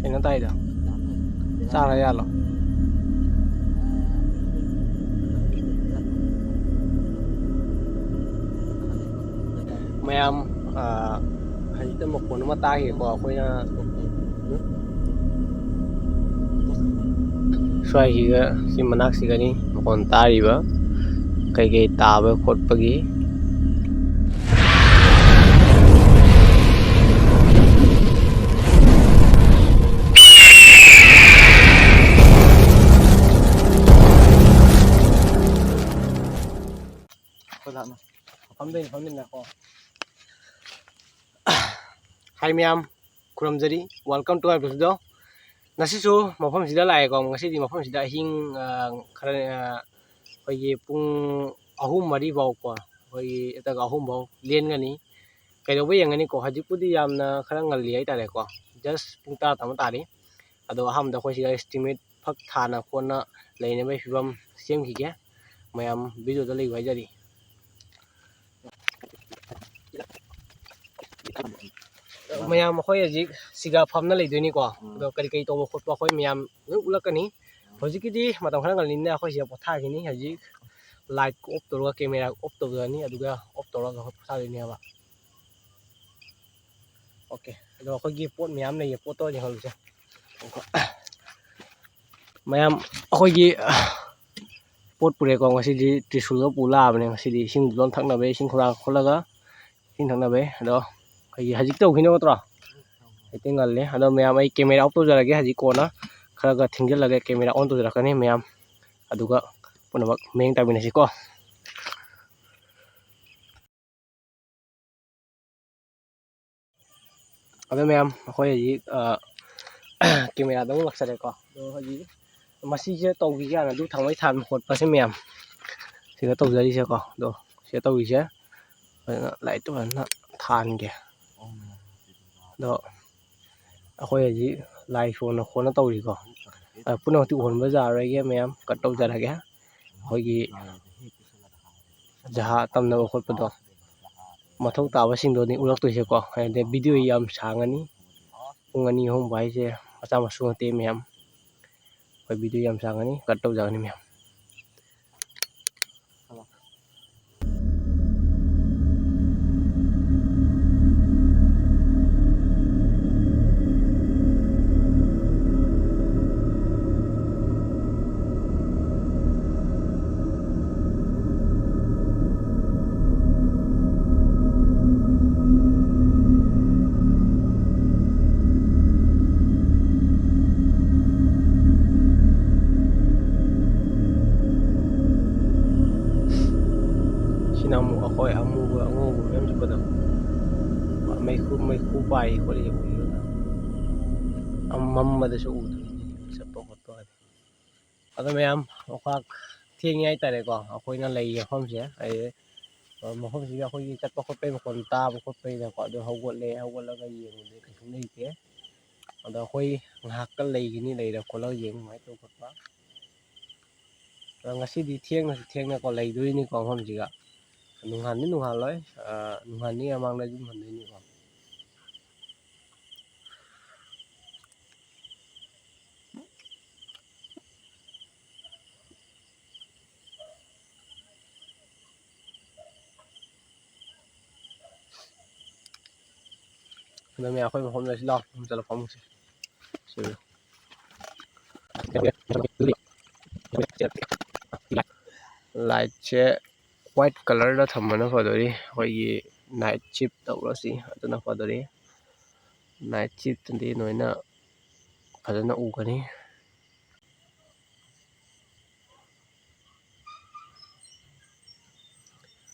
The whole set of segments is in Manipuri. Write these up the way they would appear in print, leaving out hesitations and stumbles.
Kailan tayo daw? Saan kaya lo? Mayam hajita makon matahi ko ako'y swaihiga si manaksiga ni makon tariba kay taba khotpagi Pamdin ako. Hi ma'am, kuramjari. Welcome to our video. Nasisu mafam sida lai ko ngasi di mafam sida hing khara hoye pung ahum mari baw ko hoye eta ahum baw len ngani kaidoba yangani ko hajipudi yamna khara ngalli ai tare ko just pung ta tam tari ado aham da ko sida estimate phak thana khona leine bai fibam sem khige mayam video da lei wajari mayam khoi ajik siga famna leidoni ko do kari kai to khotpa khoi mayam ulakani hojikidi matam khana ngalina khoi sia potha gini hajik light ko off torwa camera off torani aduga off torwa ga potha gini aba okay do khoi gi pot mayam nei photo ni holse mayam khoi gi pot pure ko ngasi di trisul ga pula abne ngasi di sing lon thakna be sing khura kholaga sing thakna be do khoi hajik to khino tra ite ngalle ado mayam ai camera off to jarage hajik ko na khara ga thingjal lage camera on to jarakani mayam aduga punamak meng tabinasi ko ado mayam khoi hajik camera dong laksare ko do hajik masi je tawgi ga na du thangmai than khot pa se mayam siga tawjari se ko do se tawgi se light to na than ge do akhoi hajik lai phone khona tawri ko puno ti hon ba jar ge mayam kat taw jarage khoi gi jaha tamna khot pa do mathau taba sing do ni ulak to se ko de video yam sangani pungani hom bai se macha masu te mayam khoi video yam sangani kat taw jagani mayam sinamu akhoi amu ga ngo mem pada mai khu pai ko le amam ma da su sa to ko to ado mayam okak theng ai tare ko akhoi na lei hom se ai mahom si akhoi chat pa khot pe kon ta ba khot pe da ko do hawgot la ga yeng de ka nei ke ado akhoi ngak ka lei gini lei da ko la yeng mai to khot pa ngasi di theng na ko lei dui ni ko hom ji ga nunghan loi nunghan ni amang na jum han ni ko na me akhoi hom la la hom chala pam se light che white color da thamana fadori hoi night chip tawrasi aduna fadori night chip ndi noina fadana ugani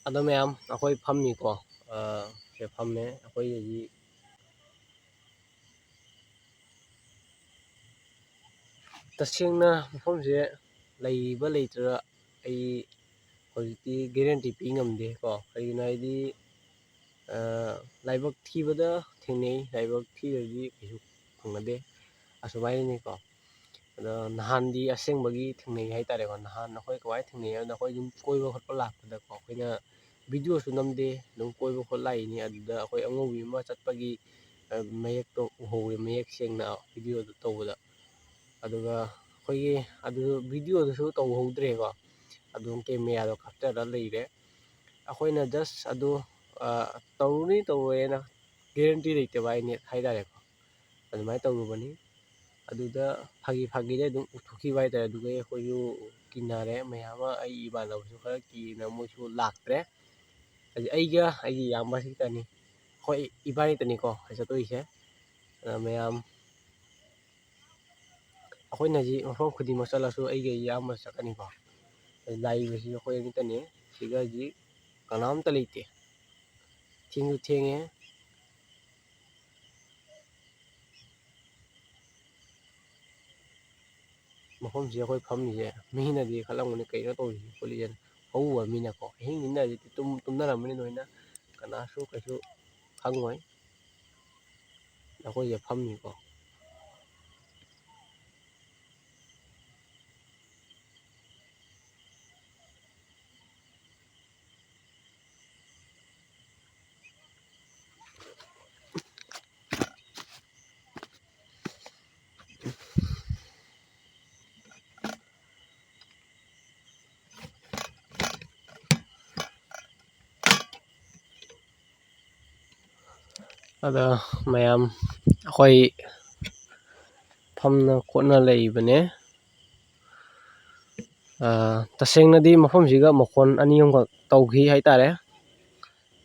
ado mayam akhoi phammi ko se phamme akhoi ji tasingna mafam se leiba leitra ai hojiti guarantee pi ngamde ko kaigina idi laibak thibada thingnei laibak thiradi kisu khungnade asumai ni ko ado nahan di asengbagi thingnei hai tare ko nahan nakhoi kwai thingnei ado nakhoi dum koiba khotpa lakpada ko khoina video su namde dum koiba khot lai ni aduda akhoi angobi ma chatpagi ꯃꯌꯦꯛꯇꯣ ꯎꯍꯧꯋꯦ ꯃꯌꯦꯛ ꯁꯦꯡꯅ ꯚꯤꯗꯤꯑꯣꯗꯣ ꯇꯧꯕꯗ ꯑꯗꯨꯒ ꯑꯩꯈꯣꯏꯒꯤ ꯑꯗꯨ ꯚꯤꯗꯤꯑꯣꯗꯁꯨ ꯇꯧꯍꯧꯗ꯭ꯔꯦꯀꯣ ꯑꯗꯨꯝ ꯀꯦꯃꯦꯔꯥꯗꯣ ꯈꯞꯆꯔ ꯂꯩꯔꯦ ꯑꯩꯈꯣꯏꯅ ꯖꯁ ꯑꯗꯨ ꯇꯧꯔꯨꯅꯤ ꯇꯧꯔꯣꯏꯅ ꯒꯦꯔꯦꯟꯇꯤ ꯂꯩꯇꯕ ꯅꯦꯠ ꯍꯥꯏꯇꯥꯔꯦꯀꯣ ꯑꯗꯨꯃꯥꯏꯅ ꯇꯧꯔꯨꯕꯅꯤ ꯑꯗꯨꯗ ꯐꯥꯒꯤꯗ ꯑꯗꯨꯝ ꯎꯊꯣꯛꯈꯤꯕ ꯍꯥꯏꯇꯥꯔꯦ ꯑꯗꯨꯒ ꯑꯩꯈꯣꯏꯁꯨ ꯀꯤꯅꯔꯦ ꯃꯌꯥꯝ ꯑꯃ ꯑꯩ ꯏꯃꯥꯟꯅꯕꯁꯨ ꯈꯔ ꯀꯤꯅ ꯃꯣꯏꯁꯨ ꯂꯥꯛꯇ꯭ꯔꯦ ꯑꯩꯒ ꯑꯩꯒꯤ ꯏꯌꯥꯝꯕ ꯈꯛꯇꯅꯤ ꯍꯣꯏ ꯏꯕꯥꯅꯤꯇꯅꯤꯀꯣ ꯆꯠꯇꯣꯏꯁꯦ ꯃꯌꯥꯝ ꯑꯩꯈꯣꯏꯅ ꯍꯧꯖꯤꯛ ꯃꯐꯝ ꯈꯨꯗꯤꯡꯃꯛ ꯆꯠꯂꯁꯨ ꯑꯩꯒ ꯏꯌꯥꯝꯕ ꯆꯠꯀꯅꯤꯀꯣ ꯂꯥꯛꯏꯕꯁꯤ ꯑꯩꯈꯣꯏ ꯑꯅꯤꯇꯅꯤ ꯁꯤꯒ ꯍꯧꯖꯤꯛ ꯀꯅꯥꯝꯇ ꯂꯩꯇꯦ ꯊꯦꯡꯁꯨ ꯊꯦꯡꯉꯦ ꯃꯐꯝꯁꯤ ꯑꯩꯈꯣꯏ ꯐꯝꯃꯤꯁꯦ ꯃꯤꯅꯗꯤ ꯈꯜꯂꯝꯒꯅꯤ ꯀꯩꯅꯣ ꯇꯧꯔꯤꯁꯤ ꯈꯣꯠꯂꯤꯁꯦ ꯍꯧꯕ ꯃꯤꯅꯀꯣ ꯑꯍꯤꯡꯅꯤꯅ ꯍꯧꯖꯤꯛꯇꯤ ꯇꯨꯝꯅꯔꯝꯃꯅꯤ ꯅꯣꯏꯅ ꯀꯅꯥꯁꯨ ꯀꯩꯁꯨ ꯈꯪꯉꯣꯏ ꯑꯩꯈꯣꯏꯁꯦ ꯐꯝꯃꯤꯀꯣ ꯑꯗ ꯃꯌꯥꯝ ꯑꯩꯈꯣꯏ ꯐꯝꯅ ꯈꯣꯠꯅ ꯂꯩꯕꯅꯦ ꯇꯁꯦꯡꯅꯗꯤ ꯃꯐꯝꯁꯤꯒ ꯃꯈꯣꯟ ꯑꯅꯤ ꯑꯍꯨꯝꯈꯛ ꯇꯧꯈꯤ ꯍꯥꯏꯇꯥꯔꯦ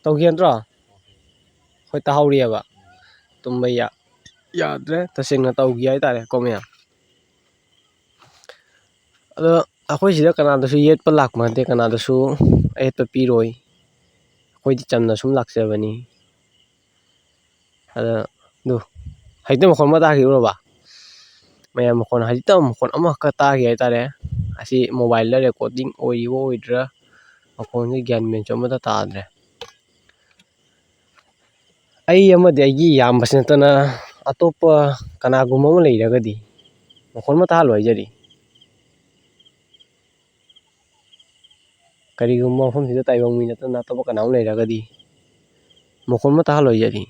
ꯇꯧꯈꯤ ꯅꯠꯇ꯭ꯔꯣ ꯍꯣꯏ ꯇꯥꯍꯧꯔꯤꯑꯕ ꯇꯨꯝꯕ ꯌꯥꯗ꯭ꯔꯦ ꯇꯁꯦꯡꯅ ꯇꯧꯈꯤ ꯍꯥꯏꯇꯥꯔꯦ ꯀꯣ ꯃꯌꯥꯝ ꯑꯗꯣ ꯑꯩꯈꯣꯏ ꯁꯤꯗ ꯀꯅꯥꯗꯁꯨ ꯌꯦꯠꯄ ꯂꯥꯛꯄ ꯅꯠꯇꯦ ꯀꯅꯥꯗꯁꯨ ꯑꯌꯦꯠꯄ ꯄꯤꯔꯣꯏ ꯑꯩꯈꯣꯏꯗꯤ ꯆꯝꯅ ꯁꯨꯝ ꯂꯥꯛꯆꯕꯅꯤ ꯑꯗ ꯑꯗꯨ ꯍꯧꯖꯤꯛꯇ ꯃꯈꯣꯟ ꯑꯃ ꯇꯥꯈꯤꯕꯨꯔꯕ ꯃꯌꯥꯝ ꯃꯈꯣꯟ ꯍꯧꯖꯤꯛꯇ ꯃꯈꯣꯟ ꯑꯃꯈꯛ ꯇꯥꯈꯤ ꯍꯥꯏꯇꯥꯔꯦ ꯑꯁꯤ ꯃꯣꯕꯥꯏꯜꯗ ꯔꯦꯀꯣꯔꯗꯤꯡ ꯑꯣꯏꯔꯤꯕ ꯑꯣꯏꯗ꯭ꯔꯥ ꯃꯈꯣꯟꯁꯦ ꯒ꯭ꯌꯥꯟ ꯃꯦꯟꯁꯨ ꯑꯃꯇ ꯇꯥꯗ꯭ꯔꯦ ꯑꯩ ꯑꯃꯗꯤ ꯑꯩꯒꯤ ꯏꯌꯥꯝꯕꯁꯤ ꯅꯠꯇꯅ ꯑꯇꯣꯞꯄ ꯀꯅꯥꯒꯨꯝꯕ ꯑꯃ ꯂꯩꯔꯒꯗꯤ ꯃꯈꯣꯟ ꯑꯃ ꯇꯥꯍꯜꯂꯣ ꯍꯥꯏꯖꯔꯤ ꯀꯔꯤꯒꯨꯝꯕ ꯃꯐꯝꯁꯤꯗ ꯇꯥꯏꯕꯪ ꯃꯤ ꯅꯠꯇꯅ ꯑꯇꯣꯞꯄ ꯀꯅꯥ ꯑꯃ ꯂꯩꯔꯒꯗꯤ ꯃꯈꯣꯟ ꯑꯃ ꯇꯥꯍꯜꯂꯣ ꯍꯥꯏꯖꯔꯤ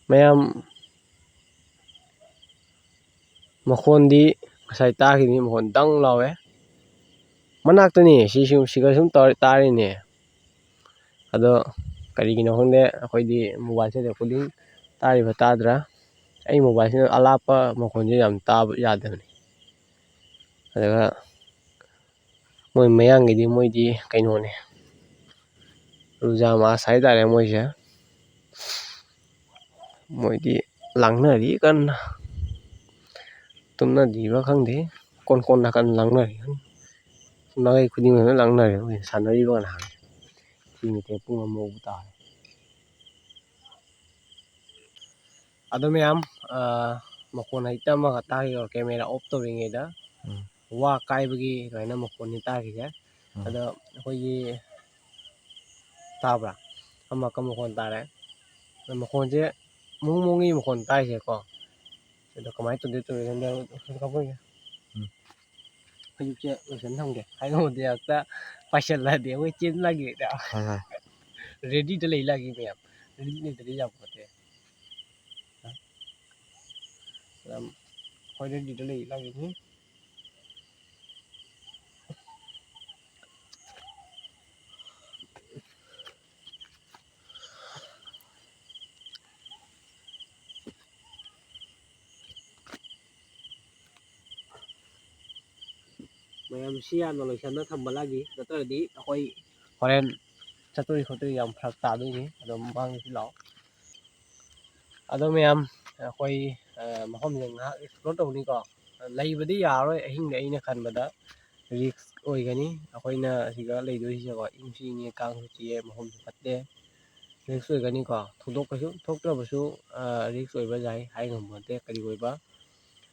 ꯃꯌꯥꯝ ꯃꯈꯣꯟꯗꯤ ꯉꯁꯥꯏ ꯇꯥꯈꯤꯕꯅꯤ ꯃꯈꯣꯟ ꯗꯪ ꯂꯥꯎꯋꯦ ꯃꯅꯥꯛꯇꯅꯤ ꯁꯤꯒ ꯁꯨꯝ ꯇꯥꯔꯤꯅꯦ ꯑꯗꯣ ꯀꯔꯤꯒꯤꯅꯣ ꯈꯪꯗꯦ ꯑꯩꯈꯣꯏꯗꯤ ꯃꯣꯕꯥꯏꯜꯁꯦ ꯔꯦꯀꯣꯔꯗꯤꯡ ꯇꯥꯔꯤꯕ ꯇꯥꯗ꯭ꯔꯥ ꯑꯩ ꯃꯣꯕꯥꯏꯜꯁꯤꯅ ꯑꯂꯥꯞꯄ ꯃꯈꯣꯟꯁꯦ ꯌꯥꯝ ꯇꯥꯕ ꯌꯥꯗꯕꯅꯤ ꯑꯗꯨꯒ ꯃꯣꯏ ꯃꯌꯥꯡꯒꯤꯗꯤ ꯃꯣꯏꯗꯤ ꯀꯩꯅꯣꯅꯦ ꯔꯨꯖꯥ ꯃꯥꯁ ꯍꯥꯏꯇꯥꯔꯦ ꯃꯣꯏꯁꯦ ꯃꯣꯏꯗꯤ ꯂꯥꯡꯅꯔꯤ ꯀꯟꯅ ꯇꯨꯝꯅꯗ꯭ꯔꯤꯕ ꯈꯪꯗꯦ ꯀꯣꯟ ꯅꯥꯀꯟ ꯂꯥꯡꯅꯔꯤ ꯃꯥꯏꯀꯩ ꯈꯨꯗꯤꯡꯃꯛꯇ ꯂꯥꯡꯅꯔꯤ ꯁꯥꯟꯅꯔꯤꯕ ꯅꯍꯥꯟ ꯊꯦꯡꯉꯦ ꯄꯨꯡ ꯑꯃꯕꯨ ꯇꯥꯔꯦ ꯑꯗꯣ ꯃꯌꯥꯝ ꯃꯈꯣꯟ ꯍꯦꯛꯇ ꯑꯃꯈꯛ ꯇꯥꯈꯤꯕ ꯀꯦꯃꯦꯔꯥ ꯑꯣꯐ ꯇꯧꯔꯤꯉꯩꯗ ꯋꯥ ꯀꯥꯏꯕꯒꯤ ꯑꯗꯨꯃꯥꯏꯅ ꯃꯈꯣꯟꯅꯤ ꯇꯥꯈꯤꯁꯦ ꯑꯗꯣ ꯑꯩꯈꯣꯏꯒꯤ ꯇꯥꯕ꯭ꯔꯥ ꯑꯃꯛꯀ ꯃꯈꯣꯟ ꯇꯥꯔꯦ ꯃꯈꯣꯟꯁꯦ ꯃꯣꯡꯒꯤ ꯃꯈꯣꯟ ꯇꯥꯏꯁꯦꯀꯣ ꯑꯗꯣ ꯀꯃꯥꯏꯅ ꯇꯧꯗꯣꯏ ꯍꯧꯖꯤꯛꯁꯦ ꯂꯣꯏꯁꯟ ꯊꯝꯒꯦ ꯍꯥꯏꯉꯝꯗꯤ ꯍꯦꯛꯇ ꯄꯥꯏꯁꯤꯜꯂꯛꯑꯗꯤ ꯑꯩꯈꯣꯏ ꯆꯦꯟꯂꯒꯦ ꯔꯦꯗꯤꯗ ꯂꯩ ꯂꯥꯛꯒꯦ ꯃꯌꯥꯝ ꯔꯦꯗꯤ ꯂꯩꯇꯗꯤ ꯌꯥꯄꯣꯠꯇꯦ ꯍꯣꯏ ꯔꯦꯗꯤꯗ ꯂꯩ ꯂꯥꯛꯏꯅꯤ ꯃꯌꯥꯝ ꯁꯤ ꯌꯥꯝꯅ ꯂꯣꯏꯁꯟꯅ ꯊꯝꯕ ꯂꯥꯛꯏ ꯅꯠꯇ꯭ꯔꯗꯤ ꯑꯩꯈꯣꯏ ꯍꯣꯔꯦꯟ ꯆꯠꯇꯣꯏ ꯈꯣꯠꯇꯣꯏ ꯌꯥꯝ ꯐꯔꯛ ꯇꯥꯗꯣꯏꯅꯤ ꯑꯗꯣ ꯃꯃꯥꯡꯗꯁꯨ ꯂꯥꯛꯑꯣ ꯑꯗꯣ ꯃꯌꯥꯝ ꯑꯩꯈꯣꯏ ꯃꯐꯝꯁꯦ ꯉꯥꯏꯍꯥꯛ ꯑꯦꯛꯁꯄ꯭ꯂꯣꯔ ꯇꯧꯅꯤꯀꯣ ꯂꯩꯕꯗꯤ ꯌꯥꯔꯔꯣꯏ ꯑꯍꯤꯡꯗ ꯑꯩꯅ ꯈꯟꯕꯗ ꯔꯤꯛꯁ ꯑꯣꯏꯒꯅꯤ ꯑꯩꯈꯣꯏꯅ ꯁꯤꯗ ꯂꯩꯗꯣꯏꯁꯤꯀꯣ ꯏꯪꯁꯨ ꯏꯪꯉꯦ ꯀꯥꯡꯁꯨ ꯆꯤꯛꯑꯦ ꯃꯐꯝꯁꯨ ꯐꯠꯇꯦ ꯔꯤꯛꯁ ꯑꯣꯏꯒꯅꯤꯀꯣ ꯊꯧꯗꯣꯛꯄꯁꯨ ꯊꯣꯛꯇ꯭ꯔꯕꯁꯨ ꯔꯤꯛꯁ ꯑꯣꯏꯕ ꯌꯥꯏ ꯍꯥꯏ ꯉꯝꯕ ꯅꯠꯇꯦ ꯀꯔꯤ ꯑꯣꯏꯕ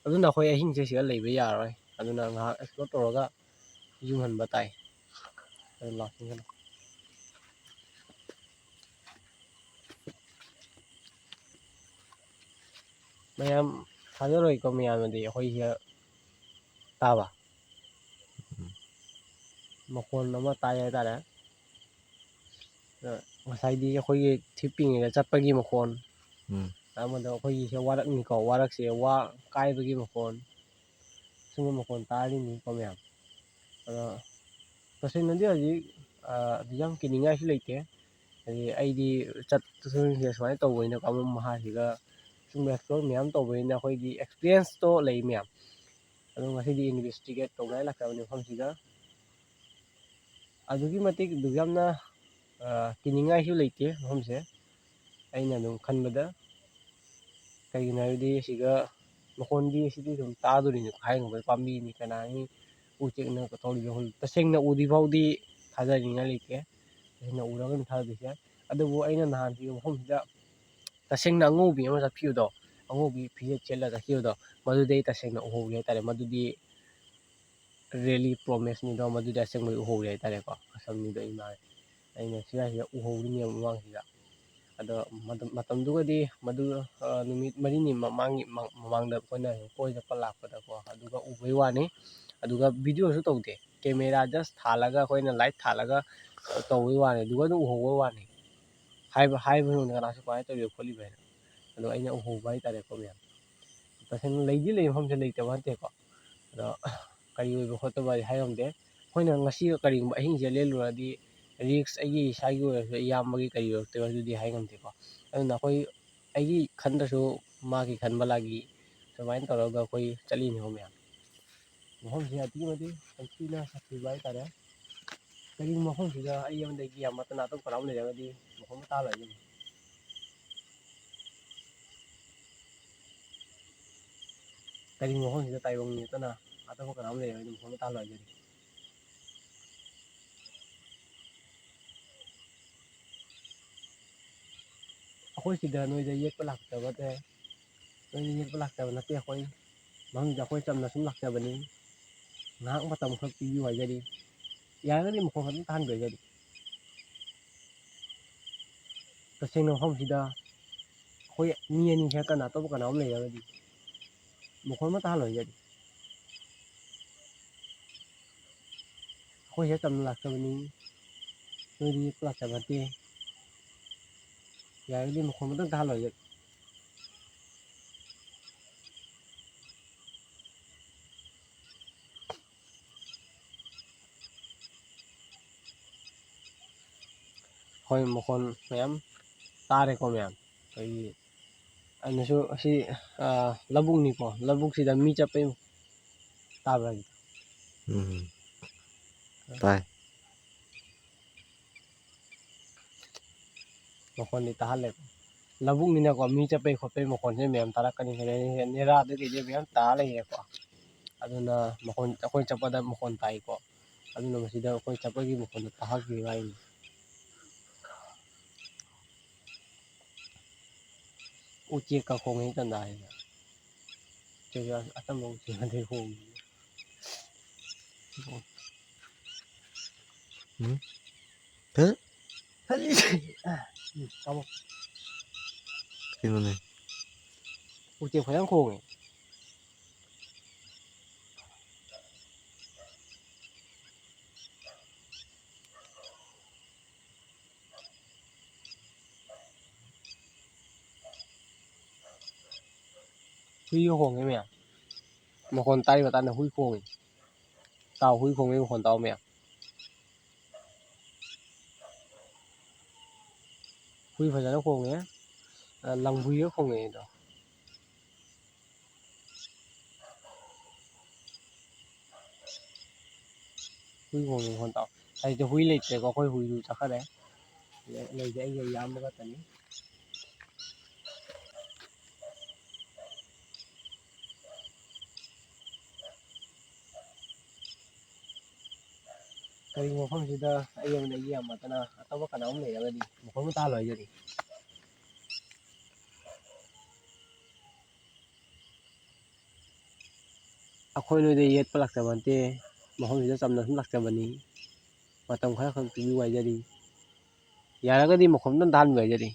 ꯑꯗꯨꯅ ꯑꯩꯈꯣꯏ ꯑꯍꯤꯡꯁꯦ ꯁꯤꯗ ꯂꯩꯕ ꯌꯥꯔꯔꯣꯏ ꯑꯗꯨꯅ ꯉꯥꯏꯍꯥꯛ ꯑꯦꯛꯁꯄ꯭ꯂꯣꯔ ꯇꯧꯔꯒ ꯌꯨꯡꯍꯟꯕ ꯇꯥꯏ ꯃꯌꯥꯝ ꯊꯥꯖꯔꯣꯏꯀꯣ ꯃꯌꯥꯝꯅꯗꯤ ꯑꯩꯈꯣꯏꯁꯦ ꯇꯥꯕ ꯃꯈꯣꯟ ꯑꯃ ꯇꯥꯏ ꯍꯥꯏꯇꯥꯔꯦ ꯉꯁꯥꯏꯗꯤ ꯑꯩꯈꯣꯏꯒꯤ ꯊꯤꯞꯄꯤꯉꯩꯗ ꯆꯠꯄꯒꯤ ꯃꯈꯣꯟ ꯑꯃꯗ ꯑꯩꯈꯣꯏꯒꯤꯁꯦ ꯋꯥꯔꯛꯅꯤꯀꯣ ꯋꯥꯔꯛꯁꯦ ꯋꯥ ꯀꯥꯏꯕꯒꯤ ꯃꯈꯣꯟ ꯁꯨꯝꯕ ꯃꯈꯣꯟ ꯇꯥꯔꯤꯅꯤꯀꯣ ꯃꯌꯥꯝ ꯑꯗꯣ ꯇꯁꯦꯡꯅꯗꯤ ꯍꯧꯖꯤꯛ ꯑꯗꯨ ꯌꯥꯝ ꯀꯤꯅꯤꯡꯉꯥꯏꯁꯨ ꯂꯩꯇꯦ ꯍꯥꯏꯗꯤ ꯑꯩꯗꯤ ꯆꯠꯄꯁꯦ ꯁꯨꯃꯥꯏꯅ ꯇꯧꯕꯅꯤꯅ ꯀꯥꯃꯝ ꯃꯍꯥꯁꯤꯒ ꯁꯨꯝ ꯑꯦꯛꯁꯄ꯭ꯂꯣꯔ ꯃꯌꯥꯝ ꯇꯧꯕꯅꯤꯅ ꯑꯩꯈꯣꯏꯒꯤ ꯑꯦꯛꯁꯄꯤꯔꯤꯌꯦꯟꯁꯇꯣ ꯂꯩ ꯃꯌꯥꯝ ꯑꯗꯣ ꯉꯁꯤꯗꯤ ꯏꯟꯚꯦꯁꯇꯤꯒꯦꯠ ꯇꯧꯅꯉꯥꯏ ꯂꯥꯛꯆꯕꯅꯤ ꯃꯐꯝꯁꯤꯗ ꯑꯗꯨꯛꯀꯤ ꯃꯇꯤꯛ ꯑꯗꯨꯛ ꯌꯥꯝꯅ ꯀꯤꯅꯤꯡꯉꯥꯏꯁꯨ ꯂꯩꯇꯦ ꯃꯐꯝꯁꯦ ꯑꯩꯅ ꯑꯗꯨꯝ ꯈꯟꯕꯗ ꯀꯩꯒꯤꯅꯣ ꯍꯥꯏꯕꯗꯤ ꯁꯤꯒ ꯃꯈꯣꯟꯗꯤ ꯁꯤꯗꯤ ꯑꯗꯨꯝ ꯇꯥꯗꯣꯔꯤꯅꯤ ꯍꯥꯏꯉꯝꯕ ꯄꯥꯝꯕꯤꯅꯤ ꯀꯅꯥꯒꯤ ꯎꯆꯦꯛꯅ ꯇꯧꯔꯤꯕ ꯇꯁꯦꯡꯅ ꯎꯗ꯭ꯔꯤ ꯐꯥꯎꯗꯤ ꯊꯥꯖꯅꯤꯡꯉꯥꯏ ꯂꯩꯇꯦ ꯇꯁꯦꯡꯅ ꯎꯔꯒꯅꯤ ꯊꯥꯖꯗꯣꯏꯁꯦ ꯑꯗꯨꯕꯨ ꯑꯩꯅ ꯅꯍꯥꯟ ꯄꯤꯕ ꯃꯐꯝꯁꯤꯗ ꯇꯁꯦꯡꯅ ꯑꯉꯧꯕꯤ ꯑꯃ ꯆꯠꯈꯤꯕꯗꯣ ꯑꯉꯧꯕꯤ ꯐꯤꯖꯦꯠ ꯁꯦꯠꯂꯒ ꯆꯠꯈꯤꯕꯗꯣ ꯃꯗꯨꯗꯤ ꯑꯩ ꯇꯁꯦꯡꯅ ꯎꯍꯧꯒꯦ ꯍꯥꯏꯇꯥꯔꯦ ꯃꯗꯨꯗꯤ ꯔꯤꯌꯦꯂꯤ ꯄ꯭ꯔꯣꯃꯤꯁꯅꯤꯗꯣ ꯃꯗꯨꯗꯤ ꯑꯁꯦꯡꯕꯩ ꯎꯍꯧꯒꯦ ꯍꯥꯏꯇꯥꯔꯦꯀꯣ ꯑꯁꯝꯅꯤꯗꯣ ꯏꯃꯥ ꯑꯩꯅ ꯁꯤꯗ ꯎꯍꯧꯔꯤꯅꯦꯕ ꯃꯃꯥꯡꯁꯤꯗ ꯑꯗꯣ ꯃꯇꯝꯗꯨꯒꯗꯤ ꯃꯗꯨ ꯅꯨꯃꯤꯠ ꯃꯔꯤꯅꯤ ꯃꯃꯥꯡꯗ ꯑꯩꯈꯣꯏꯅ ꯀꯣꯏ ꯆꯠꯄ ꯂꯥꯛꯄꯗꯀꯣ ꯑꯗꯨꯒ ꯎꯕꯩ ꯋꯥꯅꯤ ꯑꯗꯨꯒ ꯚꯤꯗꯤꯑꯣꯁꯨ ꯇꯧꯗꯦ ꯀꯦꯃꯦꯔꯥ ꯖꯁ ꯊꯥꯜꯂꯒ ꯑꯩꯈꯣꯏꯅ ꯂꯥꯏꯠ ꯊꯥꯜꯂꯒ ꯇꯧꯕꯩ ꯋꯥꯅꯤ ꯑꯗꯨꯒ ꯑꯗꯨꯝ ꯎꯍꯧꯕ ꯋꯥꯅꯤ ꯍꯥꯏꯕꯅꯣ ꯀꯅꯥꯁꯨ ꯀꯃꯥꯏꯅ ꯇꯧꯔꯤꯕ ꯈꯣꯠꯂꯤꯕ ꯍꯥꯏꯅ ꯑꯗꯣ ꯑꯩꯅ ꯎꯍꯧꯕ ꯍꯥꯏꯇꯥꯔꯦꯀꯣ ꯃꯌꯥꯝ ꯇꯁꯦꯡꯅ ꯂꯩꯗꯤ ꯂꯩ ꯃꯐꯝꯁꯦ ꯂꯩꯇꯕ ꯅꯠꯇꯦꯀꯣ ꯑꯗꯣ ꯀꯔꯤ ꯑꯣꯏꯕ ꯈꯣꯠꯇꯕ ꯍꯥꯏ ꯉꯝꯗꯦ ꯑꯩꯈꯣꯏꯅ ꯉꯁꯤꯒ ꯀꯔꯤꯒꯨꯝꯕ ꯑꯍꯤꯡꯁꯦ ꯂꯦꯜꯂꯨꯔꯗꯤ ꯔꯤꯛꯁ ꯑꯩꯒꯤ ꯏꯁꯥꯒꯤ ꯑꯣꯏꯔꯁꯨ ꯏꯌꯥꯝꯕꯒꯤ ꯀꯔꯤ ꯑꯣꯏꯔꯛꯇꯣꯏꯕ ꯑꯗꯨꯗꯤ ꯍꯥꯏ ꯉꯝꯗꯦꯀꯣ ꯑꯗꯨꯅ ꯑꯩꯈꯣꯏ ꯑꯩꯒꯤ ꯈꯟꯗ꯭ꯔꯁꯨ ꯃꯥꯒꯤ ꯈꯟꯕ ꯂꯥꯒꯤ ꯁꯨꯃꯥꯏꯅ ꯇꯧꯔꯒ ꯑꯩꯈꯣꯏ ꯆꯠꯂꯤꯅꯦꯕ ꯃꯌꯥꯝ ꯃꯐꯝꯁꯦ ꯑꯗꯨꯛꯀꯤ ꯃꯇꯤꯛ ꯁꯥꯊꯤꯅ ꯁꯥꯊꯤꯕ ꯍꯥꯏꯇꯥꯔꯦ ꯀꯔꯤꯒꯨꯝꯕ ꯃꯐꯝꯁꯤꯗ ꯑꯩ ꯑꯃꯗꯒꯤ ꯌꯥꯝꯃꯠꯇꯅ ꯑꯇꯣꯞꯄ ꯀꯅꯥ ꯂꯩꯔꯒꯗꯤ ꯃꯐꯝ ꯇꯥꯜꯂꯣꯏꯗꯣꯏꯅꯤ ꯀꯔꯤꯒꯨꯝꯕ ꯃꯐꯝꯁꯤꯗ ꯇꯥꯏꯕꯪ ꯅꯠꯇꯅ ꯑꯇꯣꯞꯄ ꯀꯅꯥ ꯂꯩꯔꯒꯗꯤ ꯃꯐꯝ ꯇꯥꯜꯂꯣꯏꯗꯣꯏꯅꯤ ꯑꯩꯈꯣꯏ ꯁꯤꯗ ꯅꯣꯏꯗ ꯌꯦꯛꯄ ꯂꯥꯛꯆꯕ ꯅꯠꯇꯦ ꯅꯣꯏꯗ ꯌꯦꯛꯄ ꯂꯥꯛꯆꯕ ꯅꯠꯇꯦ ꯑꯩꯈꯣꯏ ꯃꯐꯝꯁꯤꯗ ꯑꯩꯈꯣꯏ ꯆꯝꯅ ꯁꯨꯝ ꯂꯥꯛꯆꯕꯅꯤ ꯉꯥꯏꯍꯥꯛ ꯃꯇꯝ ꯈꯔ ꯄꯤꯕꯤꯌꯨ ꯍꯥꯏꯖꯔꯤ ꯌꯥꯔꯒꯗꯤ ꯃꯈꯣꯟ ꯈꯛꯇꯪ ꯇꯥꯍꯟꯕꯤꯌꯨ ꯍꯥꯏꯖꯔꯤ ꯇꯁꯦꯡꯅ ꯃꯐꯝꯁꯤꯗ ꯑꯩꯈꯣꯏ ꯃꯤ ꯑꯅꯤ ꯈꯛꯇꯅ ꯑꯇꯣꯞꯄ ꯀꯅꯥ ꯂꯩꯔꯒꯗꯤ ꯃꯈꯣꯟ ꯑꯃ ꯇꯥꯍꯜꯂꯣ ꯍꯥꯏꯖꯔꯤ ꯑꯩꯈꯣꯏ ꯁꯤꯗ ꯆꯝꯅ ꯂꯥꯛꯆꯕꯅꯤ ꯅꯣꯏꯗ ꯌꯦꯛꯄ ꯂꯥꯛꯆꯕ ꯅꯠꯇꯦ ꯌꯥꯔꯒꯗꯤ ꯃꯈꯣꯟ ꯑꯃꯇꯪ ꯇꯥꯍꯜꯂꯣ ꯍꯥꯏꯖꯔꯤ ꯍꯣꯏ ꯃꯈꯣꯟ ꯃꯌꯥꯝ ꯇꯥꯔꯦꯀꯣ ꯃꯌꯥꯝ ꯑꯩꯈꯣꯏꯒꯤ ꯑꯩꯅꯁꯨ ꯑꯁꯤ ꯂꯧꯕꯨꯛꯅꯤꯀꯣ ꯂꯧꯕꯨꯛꯁꯤꯗ ꯃꯤ ꯆꯠꯄꯩ ꯇꯥꯕ꯭ꯔꯥ ꯇꯥꯏ ꯃꯈꯣꯟꯗꯤ ꯇꯥꯍꯜꯂꯦꯀꯣ ꯂꯧꯕꯨꯛꯅꯤꯅꯀꯣ ꯃꯤ ꯆꯠꯄꯩ ꯈꯣꯠꯄꯩ ꯃꯈꯣꯟꯁꯦ ꯃꯌꯥꯝ ꯇꯥꯔꯛꯀꯅꯤ ꯅꯦꯔꯥꯗ ꯀꯩꯗꯩ ꯃꯌꯥꯝ ꯇꯥ ꯂꯩꯔꯦꯀꯣ ꯑꯗꯨꯅ ꯃꯈꯣꯟ ꯑꯩꯈꯣꯏ ꯆꯠꯄꯗ ꯃꯈꯣꯟ ꯇꯥꯏꯀꯣ ꯑꯗꯨꯅ ꯃꯁꯤꯗ ꯑꯩꯈꯣꯏ ꯆꯠꯄꯒꯤ ꯃꯈꯣꯟꯗꯣ ꯇꯥꯍꯟꯕꯤꯌꯨ ꯍꯥꯏꯅꯤ ꯎꯆꯦꯛꯀ ꯈꯣꯡꯉꯤ ꯇꯟꯖꯥꯁꯤꯗ ꯎꯆꯦꯛ ꯑꯇꯝꯕ ꯎꯆꯦꯛ ꯉꯥꯛꯇ ꯈꯣꯡꯉꯤ ꯀꯩꯅꯣꯅꯦ ꯎꯆꯦꯛ ꯐꯖꯅ ꯈꯣꯡꯉꯦ ꯍꯨꯏꯒ ꯈꯣꯡꯉꯦ ꯃꯌꯥꯝ ꯃꯈꯣꯟ ꯇꯥꯔꯤꯕ ꯇꯥꯟꯗ ꯍꯨꯏ ꯈꯣꯡꯉꯤ ꯇꯥꯎ ꯍꯨꯏ ꯈꯣꯡꯕꯩ ꯃꯈꯣꯟ ꯇꯥꯎ ꯃꯌꯥꯝ ꯍꯨꯏ ꯐꯖꯅ ꯈꯣꯡꯉꯦ ꯂꯪꯍꯨꯏꯒ ꯈꯣꯡꯉꯛꯑꯦꯗꯣ ꯍꯨꯏ ꯈꯣꯡꯉꯤ ꯃꯈꯣꯟ ꯇꯥꯎ ꯍꯧꯖꯤꯛꯇꯤ ꯍꯨꯏ ꯂꯩꯇ꯭ꯔꯦꯀꯣ ꯑꯩꯈꯣꯏ ꯍꯨꯏꯗꯨ ꯆꯠꯈ꯭ꯔꯦ ꯂꯩꯁꯦ ꯑꯩꯒ ꯏꯌꯥꯝꯕ ꯈꯛꯇꯅꯤ ꯀꯔꯤꯒꯨꯝꯕ ꯃꯐꯝꯁꯤꯗ ꯑꯩ ꯑꯃꯗꯒꯤ ꯌꯥꯝꯃꯠꯇꯅ ꯑꯇꯣꯞꯄ ꯀꯅꯥꯒꯨꯝ ꯂꯩꯔꯒꯗꯤ ꯃꯈꯣꯟ ꯑꯃ ꯇꯥꯍꯜꯂꯣ ꯍꯥꯏꯖꯔꯤ ꯑꯩꯈꯣꯏ ꯅꯣꯏꯗ ꯌꯦꯠꯄ ꯂꯥꯛꯆꯕ ꯅꯠꯇꯦ ꯃꯐꯝꯁꯤꯗ ꯆꯝꯅ ꯁꯨꯝ ꯂꯥꯛꯆꯕꯅꯤ ꯃꯇꯝ ꯈꯔ ꯈꯛ ꯄꯤꯕꯤꯌꯨ ꯍꯥꯏꯖꯔꯤ ꯌꯥꯔꯒꯗꯤ ꯃꯈꯣꯟ ꯑꯝꯇꯪ ꯇꯥꯍꯟꯕꯤꯌꯨ ꯍꯥꯏꯖꯔꯤ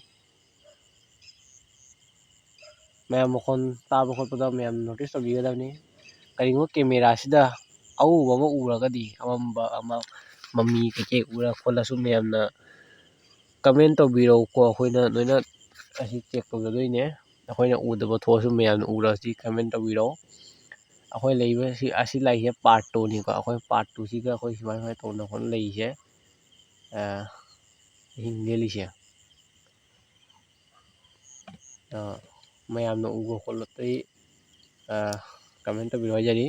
ꯃꯌꯥꯝ ꯃꯈꯣꯟ ꯇꯥꯕ ꯈꯣꯠꯄꯗ ꯃꯌꯥꯝ ꯅꯣꯇꯤꯁ ꯇꯧꯕꯤꯒꯗꯕꯅꯤ ꯀꯔꯤꯒꯨꯝꯕ ꯀꯦꯃꯦꯔꯥꯁꯤꯗ ꯑꯎꯕ ꯑꯃ ꯎꯔꯒꯗꯤ ꯑꯃꯝꯕ ꯑꯃ ꯃꯃꯤ ꯀꯩꯀꯩ ꯎꯔ ꯈꯣꯠꯂꯁꯨ ꯃꯌꯥꯝꯅ ꯀꯃꯦꯟ ꯇꯧꯕꯤꯔꯛꯎꯀꯣ ꯑꯩꯈꯣꯏꯅ ꯂꯣꯏꯅ ꯑꯁꯤ ꯆꯦꯛ ꯇꯧꯖꯗꯣꯏꯅꯦ ꯑꯩꯈꯣꯏꯅ ꯎꯗꯕ ꯊꯣꯛꯑꯁꯨ ꯃꯌꯥꯝꯅ ꯎꯔꯁꯤ ꯀꯃꯦꯟ ꯇꯧꯕꯤꯔꯛꯑꯣ ꯑꯩꯈꯣꯏ ꯂꯩꯕ ꯑꯁꯤ ꯂꯩꯁꯦ ꯄꯥꯔꯠ 2ꯅꯤꯀꯣ ꯑꯩꯈꯣꯏ ꯄꯥꯔꯠ 2 ꯁꯤꯒ ꯑꯩꯈꯣꯏ ꯁꯨꯃꯥꯏꯅ ꯇꯧꯅ ꯈꯣꯠꯅ ꯂꯩꯁꯦ ꯑꯍꯤꯡ ꯂꯦꯜꯂꯤꯁꯦ ꯃꯌꯥꯝꯅ ꯎꯕ ꯈꯣꯠꯂꯛꯇꯩ ꯀꯃꯦꯟ ꯇꯧꯕꯤꯔꯛꯑꯣ ꯍꯥꯏꯖꯔꯤ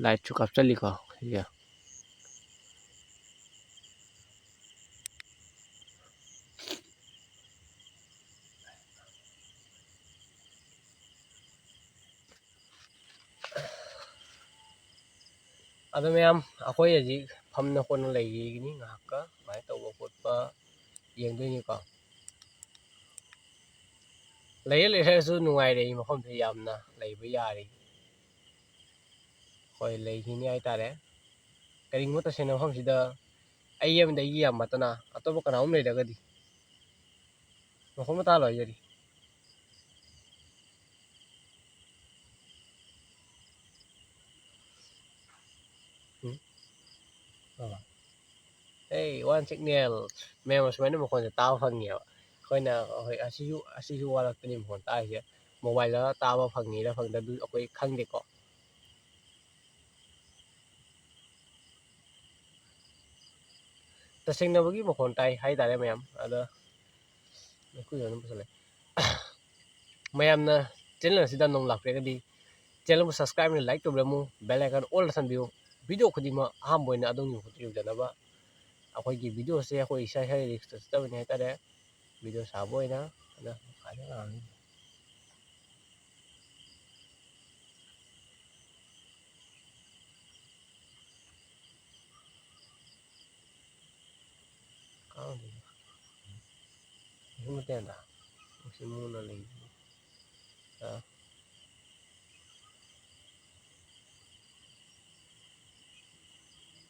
ꯂꯥꯏꯠꯁꯨ ꯀꯥꯞꯆꯜꯂꯤꯀꯣ ꯁꯤꯁꯦ ꯑꯗꯣ ꯃꯌꯥꯝ ꯑꯩꯈꯣꯏ ꯍꯧꯖꯤꯛ ꯐꯝꯅ ꯈꯣꯠꯅ ꯂꯩꯒꯅꯤ ꯉꯥꯏꯍꯥꯛꯀ ꯁꯨꯃꯥꯏꯅ ꯇꯧꯕ ꯈꯣꯠꯄ ꯌꯦꯡꯗꯣꯏꯅꯤꯀꯣ ꯂꯩꯔꯁꯨ ꯅꯨꯡꯉꯥꯏꯔꯦ ꯃꯐꯝꯁꯦ ꯌꯥꯝꯅ ꯂꯩꯕ ꯌꯥꯔꯤ ꯍꯣꯏ ꯂꯩꯈꯤꯅꯤ ꯍꯥꯏꯇꯥꯔꯦ ꯀꯔꯤꯒꯨꯝꯕ ꯇꯁꯦꯡꯅ ꯃꯐꯝꯁꯤꯗ ꯑꯩ ꯑꯃꯗ ꯑꯩꯒꯤ ꯌꯥꯝꯃꯠꯇꯅ ꯑꯇꯣꯞꯄ ꯀꯅꯥꯒꯨꯝ ꯂꯩꯔꯒꯗꯤ ꯃꯐꯝ ꯇꯥ ꯂꯣꯏꯖꯔꯤ ꯑꯩ ꯋꯥꯟ ꯁꯤꯒꯅꯦꯜ ꯃꯌꯥꯝ ꯁꯨꯃꯥꯏꯅ ꯃꯈꯣꯟꯁꯦ ꯇꯥꯕ ꯐꯪꯉꯦꯕ ꯑꯩꯈꯣꯏꯅ ꯍꯣꯏ ꯑꯁꯤꯁꯨ ꯋꯥꯠꯂꯛꯇꯅꯤ ꯃꯈꯣꯟ ꯇꯥꯔꯤꯁꯦ ꯃꯣꯕꯥꯏꯜꯗ ꯇꯥꯕ ꯐꯪꯉꯤꯔ ꯐꯪꯗꯕ ꯑꯩꯈꯣꯏ ꯈꯪꯗꯦꯀꯣ ꯇꯁꯦꯡꯅꯕꯒꯤ ꯃꯈꯣꯟ ꯇꯥꯏ ꯍꯥꯏꯇꯥꯔꯦ ꯃꯌꯥꯝ ꯑꯗ ꯃꯌꯥꯝꯅ ꯆꯦꯅꯦꯜ ꯑꯁꯤꯗ ꯅꯧꯅ ꯂꯥꯛꯄꯤꯔꯒꯗꯤ ꯆꯦꯅꯦꯜꯕꯨ ꯁꯕꯁꯀ꯭ꯔꯥꯏꯕ ꯑꯃ ꯂꯥꯏꯛ ꯇꯧꯕꯤꯔꯝꯃꯨ ꯕꯦꯜ ꯑꯥꯏꯀꯟ ꯑꯣꯜꯗ ꯊꯝꯕꯤꯌꯨ ꯚꯤꯗꯤꯑꯣ ꯈꯨꯗꯤꯡꯃꯛ ꯑꯍꯥꯟꯕ ꯑꯣꯏꯅ ꯑꯗꯣꯝꯒꯤ ꯃꯈꯨꯠꯇ ꯌꯧꯖꯅꯕ ꯑꯩꯈꯣꯏꯒꯤ ꯚꯤꯗꯤꯑꯣꯁꯦ ꯑꯩꯈꯣꯏ ꯏꯁꯥ ꯔꯤꯛꯁꯇ ꯆꯠꯇꯕꯅꯤ ꯍꯥꯏꯇꯥꯔꯦ ꯚꯤꯗꯤꯑꯣ ꯁꯥꯕ ꯑꯣꯏꯅ ꯑꯗ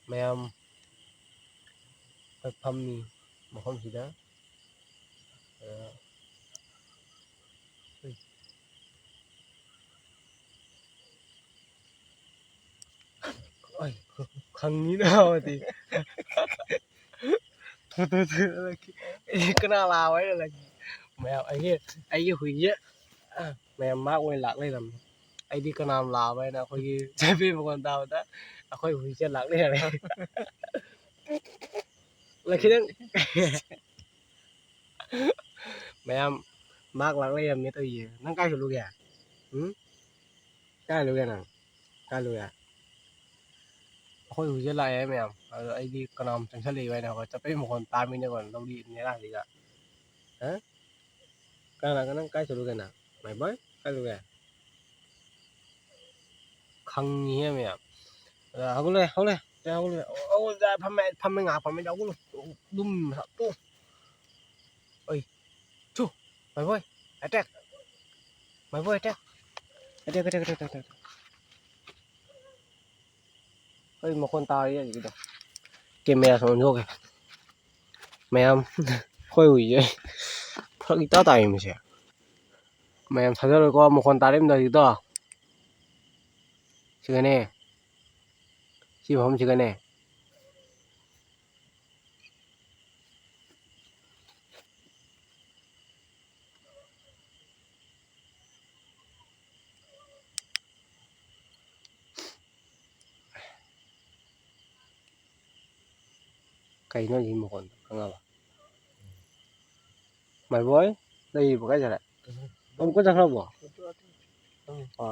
ꯃꯌꯥꯝ ꯑꯩꯈꯣꯏ ꯐꯝꯃꯤ ꯃꯐꯝꯁꯤꯗ ꯈꯪꯉꯤꯅꯗꯤ ꯀꯅꯥ ꯂꯥꯛꯑꯣ ꯍꯥꯏꯅ ꯃꯌꯥꯝ ꯑꯩꯒꯤ ꯍꯨꯏꯁꯦ ꯃꯌꯥꯝ ꯃꯥ ꯑꯣꯏꯅ ꯂꯥꯛ ꯂꯩꯔꯝꯃꯦ ꯑꯩꯗꯤ ꯀꯅꯥꯝ ꯂꯥꯛꯑꯕ ꯍꯥꯏꯅ ꯑꯩꯈꯣꯏꯒꯤ ꯆꯥꯕꯤ ꯃꯈꯣꯟ ꯇꯥꯕꯗ ꯑꯩꯈꯣꯏ ꯍꯨꯏꯁꯦ ꯂꯥꯛ ꯂꯩꯔꯝꯃꯦ ꯈꯤꯇꯪ ꯃꯌꯥꯝ ꯃꯥꯛ ꯂꯥꯛ ꯂꯩꯔꯝꯃꯦ ꯇꯧꯔꯤꯁꯦ ꯅꯪ ꯀꯥꯏ ꯆꯠꯂꯨꯒꯦ ꯀꯥꯏ ꯆꯠꯂꯨꯒꯦ ꯅꯪ ꯀꯥꯏ ꯆꯠꯂꯨꯒꯦ ꯑꯩꯈꯣꯏ ꯍꯨꯏꯁꯦ ꯂꯥꯛꯑꯦ ꯃꯌꯥꯝ ꯑꯗꯣ ꯑꯩꯗꯤ ꯀꯅꯥꯝ ꯆꯪꯁꯜꯂꯛꯏꯕ ꯍꯥꯏꯅ ꯑꯩꯈꯣꯏ ꯆꯠꯄꯒꯤ ꯃꯈꯣꯟ ꯇꯥꯃꯤꯅꯦꯀꯣ ꯂꯧꯔꯤ ꯅꯦꯔꯥꯁꯤꯒ ꯀꯅꯥ ꯅꯪ ꯀꯥꯏ ꯆꯠꯂꯨꯒꯦ ꯅꯪ ꯃꯥꯏꯕꯣꯏ ꯀꯥꯏ ꯆꯠꯂꯨꯒꯦ ꯈꯪꯉꯤꯍꯦ ꯃꯌꯥꯝ ꯍꯧꯒꯠꯂꯦ ꯐꯝꯃꯦ ꯉꯥꯏꯍꯥꯛ ꯐꯝꯃꯦ ꯍꯧꯒꯠꯂꯨ ꯑꯗꯨꯝ ꯑꯣꯏ ꯆꯨ ꯃꯥꯏꯕꯣꯏ ꯑꯦꯇꯦꯛ ꯃꯥꯏꯕꯣꯏ ꯑꯦꯇꯦꯛ ꯑꯩ ꯃꯈꯣꯟ ꯇꯥꯔꯤ ꯍꯧꯖꯤꯛꯀꯤꯗꯣ ꯀꯦꯃꯦꯔꯥ ꯑꯣꯟꯊꯣꯛꯀꯦ ꯃꯌꯥꯝ ꯑꯩꯈꯣꯏ ꯍꯨꯏꯁꯦ ꯐꯔꯛ ꯏꯇꯥ ꯇꯥꯏ ꯃꯁꯦ ꯃꯌꯥꯝ ꯊꯥꯖꯔꯣꯏꯀꯣ ꯃꯈꯣꯟ ꯇꯥꯔꯤꯕꯗꯣ ꯍꯧꯖꯤꯛꯇꯣ ꯁꯤꯒꯅꯦ ꯁꯤ ꯃꯐꯝꯁꯤꯒꯅꯦ ꯀꯩꯅꯣ ꯍꯧꯖꯤꯛ ꯃꯈꯣꯟ ꯈꯪꯉꯕ ꯃꯥꯏꯕꯣꯏ ꯂꯩꯔꯤꯕꯣ ꯀꯥꯏ ꯆꯠꯈ꯭ꯔꯦ ꯑꯃꯨꯛꯀ ꯆꯠꯈ꯭ꯔꯕꯣ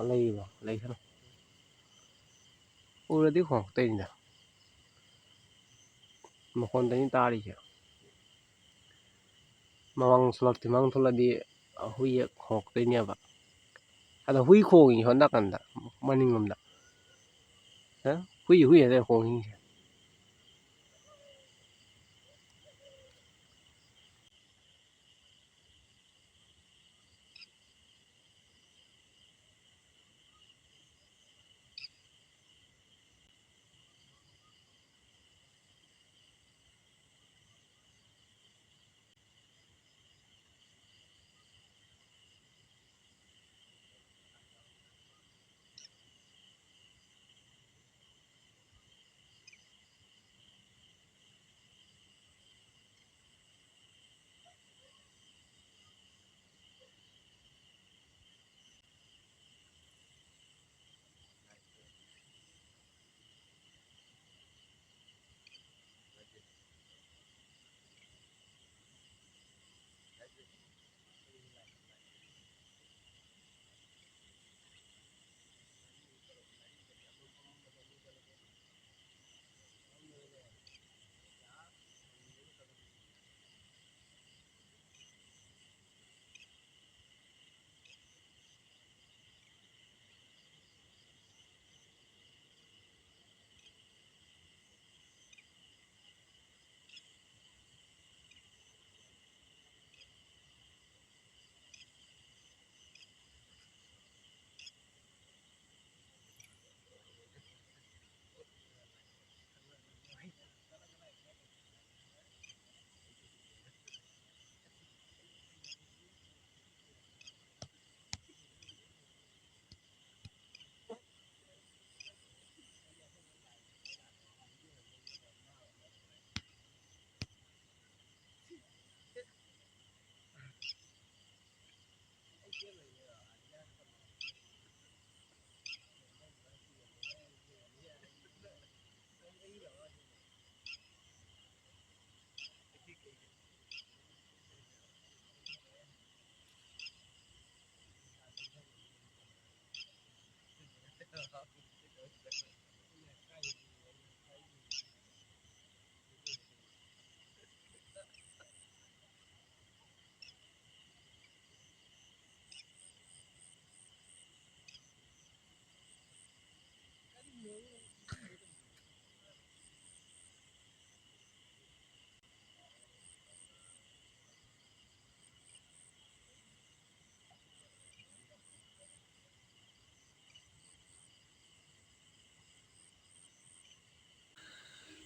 ꯂꯩꯔꯤꯕꯣ ꯂꯩꯁꯅꯨ ꯎꯔꯗꯤ ꯈꯣꯡꯉꯛꯇꯣꯏꯅꯤꯗ ꯃꯈꯣꯟꯗꯅꯤ ꯇꯥꯔꯤꯁꯦ ꯃꯃꯥꯡ ꯊꯣꯛꯂꯛꯇꯦ ꯃꯃꯥꯡ ꯊꯣꯛꯂꯛꯑꯗꯤ ꯍꯨꯏ ꯈꯣꯡꯉꯛꯇꯣꯏꯅꯦꯕ ꯑꯗꯣ ꯍꯨꯏ ꯈꯣꯡꯉꯤ ꯁꯣꯝ ꯅꯥꯀꯟꯗ ꯃꯅꯤꯡꯂꯣꯝꯗ ꯍꯨꯏ ꯍꯥꯏꯗ ꯈꯣꯡꯉꯤꯁꯦ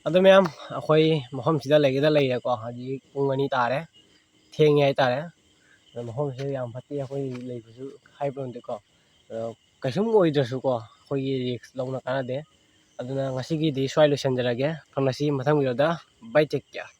ꯑꯗꯣ ꯃꯌꯥꯝ ꯑꯩꯈꯣꯏ ꯃꯐꯝꯁꯤꯗ ꯂꯩꯒꯗ ꯂꯩꯔꯦꯀꯣ ꯍꯧꯖꯤꯛ ꯄꯨꯡ 2 ꯇꯥꯔꯦ ꯊꯦꯡꯉꯦ ꯍꯥꯏꯇꯥꯔꯦ ꯑꯗꯣ ꯃꯐꯝꯁꯦ ꯌꯥꯝ ꯐꯠꯇꯦ ꯑꯩꯈꯣꯏ ꯂꯩꯕꯁꯨ ꯍꯥꯏꯕ ꯉꯝꯗꯦꯀꯣ ꯑꯗꯣ ꯀꯩꯁꯨꯝ ꯑꯣꯏꯗ꯭ꯔꯁꯨꯀꯣ ꯑꯩꯈꯣꯏꯒꯤ ꯔꯤꯛꯁ ꯂꯧꯅ ꯀꯥꯟꯅꯗꯦ ꯑꯗꯨꯅ ꯉꯁꯤꯒꯤꯗꯤ ꯁ꯭ꯋꯥꯏ ꯂꯣꯏꯁꯤꯟꯖꯔꯒꯦ ꯐꯪꯉꯁꯤ ꯃꯊꯪ ꯚꯤꯗꯤꯑꯣꯗ ꯕꯥꯏ ꯇꯦꯛ ꯀꯦꯌꯔ